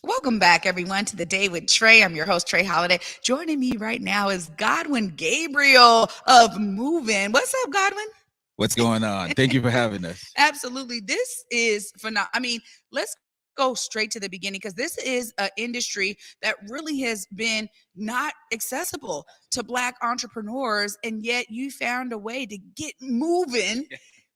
Welcome back, everyone, to the day with Trae. I'm your host, Trae Holiday. Joining me right now is Godwin Gabriel of Moovn. What's up, Godwin? What's going on? Thank you for having us. Absolutely. This is phenomenal. Let's go straight to the beginning because this is an industry that really has been not accessible to Black entrepreneurs, and yet you found a way to get moving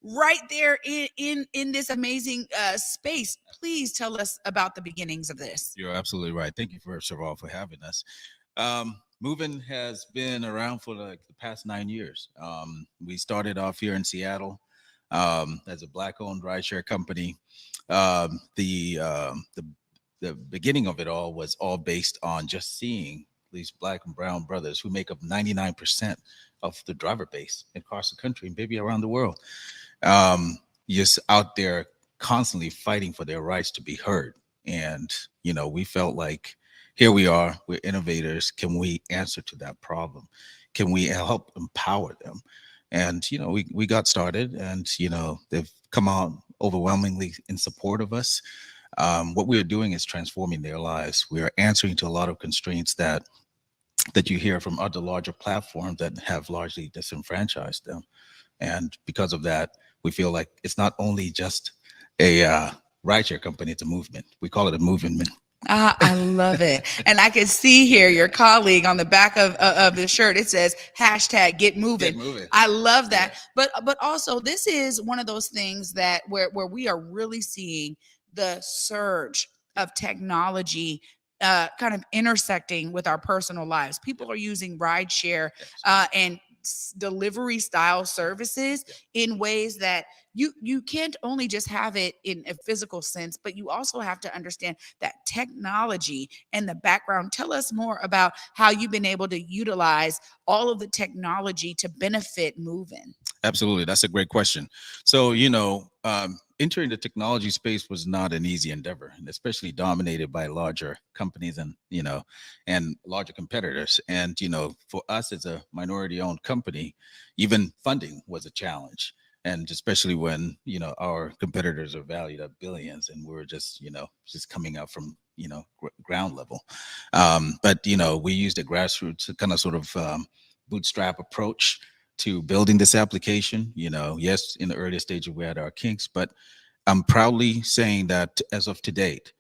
right there in this amazing space. Please tell us about the beginnings of this. You're absolutely right. Thank you first of all for having us. Moving has been around for like the past 9 years. We started off here in Seattle as a Black-owned rideshare company. The beginning of it all was all based on just seeing these Black and brown brothers who make up 99% of the driver base across the country and maybe around the world. Just out there constantly fighting for their rights to be heard. And, we felt like here we are, we're innovators. Can we answer to that problem? Can we help empower them? And, we got started and, they've come out overwhelmingly in support of us. What we're doing is transforming their lives. We are answering to a lot of constraints that you hear from other larger platforms that have largely disenfranchised them. And because of that, we feel like it's not only just a rideshare company, it's a movement. We call it a movement. I love it. And I can see here your colleague on the back of the shirt. It says hashtag get moving. Get moving. I love that. Yeah. But also this is one of those things that where we are really seeing the surge of technology kind of intersecting with our personal lives. People are using rideshare and delivery style services in ways that you can't only just have it in a physical sense, but you also have to understand that technology and the background. Tell us more about how you've been able to utilize all of the technology to benefit Moovn. Absolutely. That's a great question. So, entering the technology space was not an easy endeavor, and especially dominated by larger companies and larger competitors. And, for us as a minority owned company, even funding was a challenge. And especially when, our competitors are valued at billions and we're just coming up from, ground level. But, we used a grassroots kind of sort of bootstrap approach to building this application. Yes, in the earlier stages we had our kinks, but I'm proudly saying that as of to date,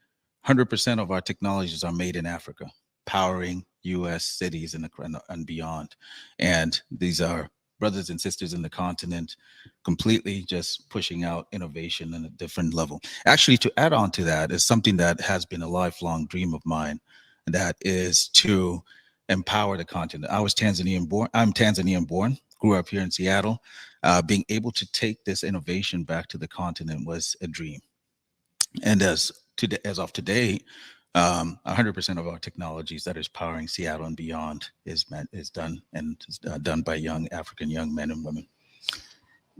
100% of our technologies are made in Africa, powering U.S. cities and beyond. And these are brothers and sisters in the continent, completely just pushing out innovation in a different level. Actually, to add on to that is something that has been a lifelong dream of mine, and that is to empower the continent. I was Tanzanian born. I'm Tanzanian born. Grew up here in Seattle. Being able to take this innovation back to the continent was a dream. And as of today, 100% of our technologies that is powering Seattle and beyond is done and is done by young men and women.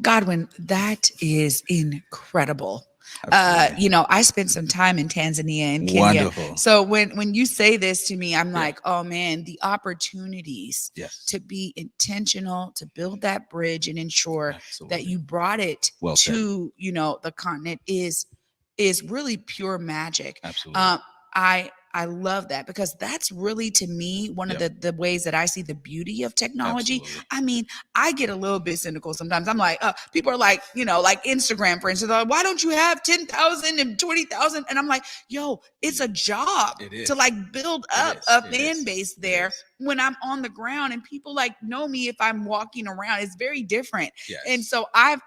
Godwin, that is incredible. Absolutely. I spent some time in Tanzania and Kenya. Wonderful. So when you say this to me, I'm Yeah. like, oh man, the opportunities Yes. to be intentional, to build that bridge and ensure Absolutely. that you brought it Well said. to, the continent is really pure magic. Absolutely. I love that because that's really to me one of the ways that I see the beauty of technology. Absolutely. I mean, I get a little bit cynical sometimes. I'm like, people are like, like Instagram, for instance, like, why don't you have 10,000 and 20,000? And I'm like, yo, it's a job It is. to like build It up is. a It fan is. base It there is. when I'm on the ground and people like know me if I'm walking around. It's very different. Yes. And so I've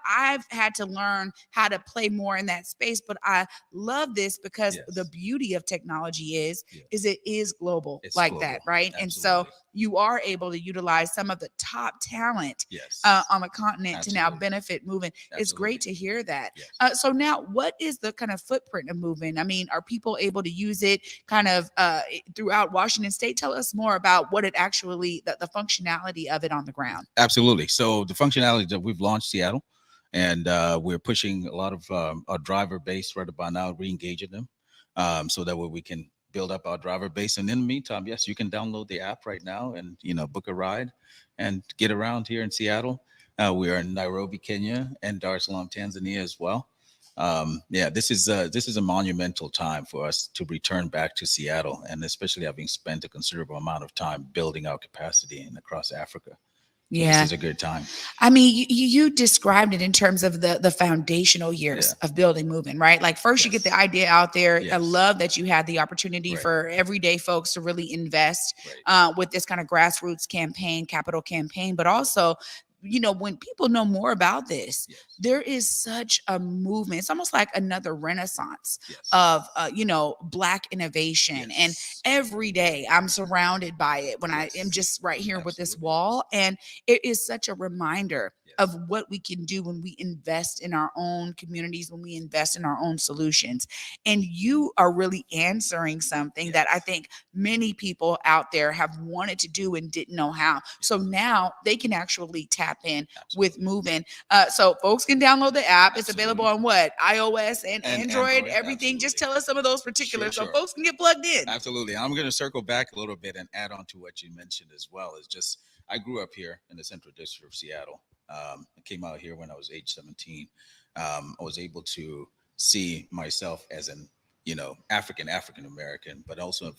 had to learn how to play more in that space. But I love this because Yes. the beauty of technology is it is global It's like global. that, right? And so Absolutely. you are able to utilize some of the top talent Yes. on the continent to now Absolutely. benefit Moovn. It's Absolutely. great to hear that. Yes. So now, what is the kind of footprint of Moovn? I mean, are people able to use it kind of throughout Washington State? Tell us more about what it actually, the functionality of it on the ground. Absolutely. So the functionality that we've launched Seattle, and we're pushing a lot of our driver base right about now, re-engaging them, so that way we can build up our driver base. And in the meantime, yes, you can download the app right now and book a ride and get around here in Seattle. We are in Nairobi, Kenya, and Dar es Salaam, Tanzania as well. This is a monumental time for us to return back to Seattle, and especially having spent a considerable amount of time building our capacity in across Africa. So this Yeah. is a good time. I mean, you described it in terms of the foundational years Yeah. of building moving, right? Like first you get the Yes. idea out there. I Yes. love that you had the opportunity Right. for everyday folks to really invest Right. with this kind of grassroots campaign, capital campaign, but also, you know, when people know more about this, Yes. there is such a movement. It's almost like another renaissance Yes. of, you know, Black innovation. And Yes. every day I'm surrounded by it when I am Yes. just right here with this Absolutely. wall. And it is such a reminder of Yes. what we can do when we invest in our own communities, when we invest in our own solutions. And you are really answering something that I Yes. think many people out there have wanted to do and didn't know how. So Yes. now they can actually tap in with Absolutely. Moovn. So folks can download the app. It's available Absolutely. on what? iOS and And Android, Android. everything. Just Absolutely. tell us some of those Sure. particulars so Sure. folks can get plugged in. Absolutely. I'm going to circle back a little bit and add on to what you mentioned as well. Is just I grew up here in the Central District of Seattle. I came out here when I was age 17. I was able to see myself as an African American, but also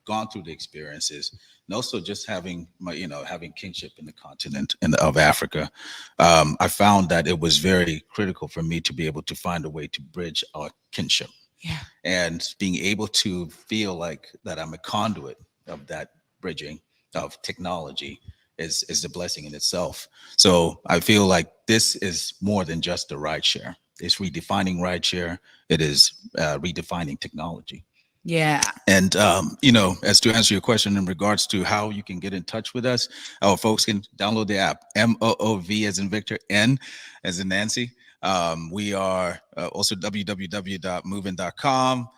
gone through the experiences, and also just having my having kinship in the continent of Africa. I found that it was very critical for me to be able to find a way to bridge our kinship Yeah. and being able to feel like that I'm a conduit of that bridging of technology is a blessing in itself. So I feel like this is more than just a ride share. It's redefining ride share. It is redefining technology. Yeah. And as to answer your question in regards to how you can get in touch with us, our folks can download the app. Moov as in Victor, N as in Nancy. We are also www.moovn.com.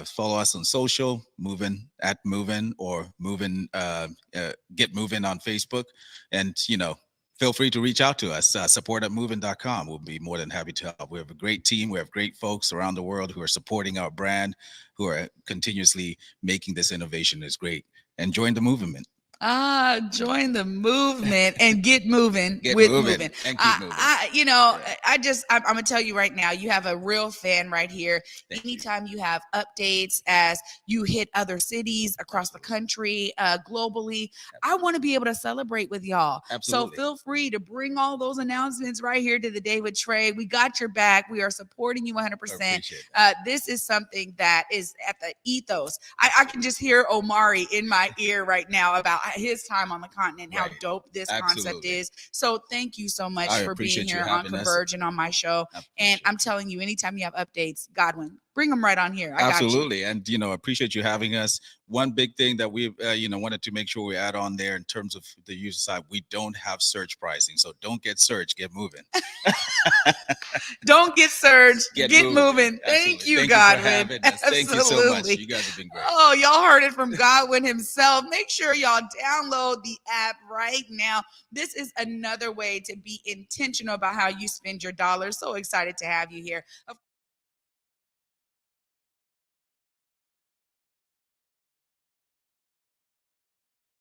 Follow us on social, Moovn at Moovn or Moovn, get Moovn on Facebook, and feel free to reach out to us. Support at moovn.com. We'll be more than happy to help. We have a great team. We have great folks around the world who are supporting our brand, who are continuously making this innovation is great. And join the movement. Join the movement and get moving Get with moving Moovn. and keep moving. I'm gonna tell you right now, you have a real fan right here. Thank you. Anytime you have updates as you hit other cities across the country, globally, I want to be able to celebrate with y'all. Absolutely. So feel free to bring all those announcements right here to the day with Trae. We got your back. We are supporting you 100%. Appreciate that. This is something that is at the ethos. I can just hear Omari in my ear right now about his time on the continent, how Right. dope this concept Absolutely. is. So thank you so much I for being appreciate you here on having us. Converge and on my show. I And appreciate I'm it. telling you, anytime you have updates, Godwin, bring them right on here. I got you. Absolutely. And I appreciate you having us. One big thing that we wanted to make sure we add on there in terms of the user side, we don't have surge pricing. So don't get surge, get moving. Don't get surged, get moving. Thank Absolutely. you, Thank Godwin. you for having us. Thank you so much. Absolutely. You guys have been great. Oh, y'all heard it from Godwin himself. Make sure y'all download the app right now. This is another way to be intentional about how you spend your dollars. So excited to have you here. Of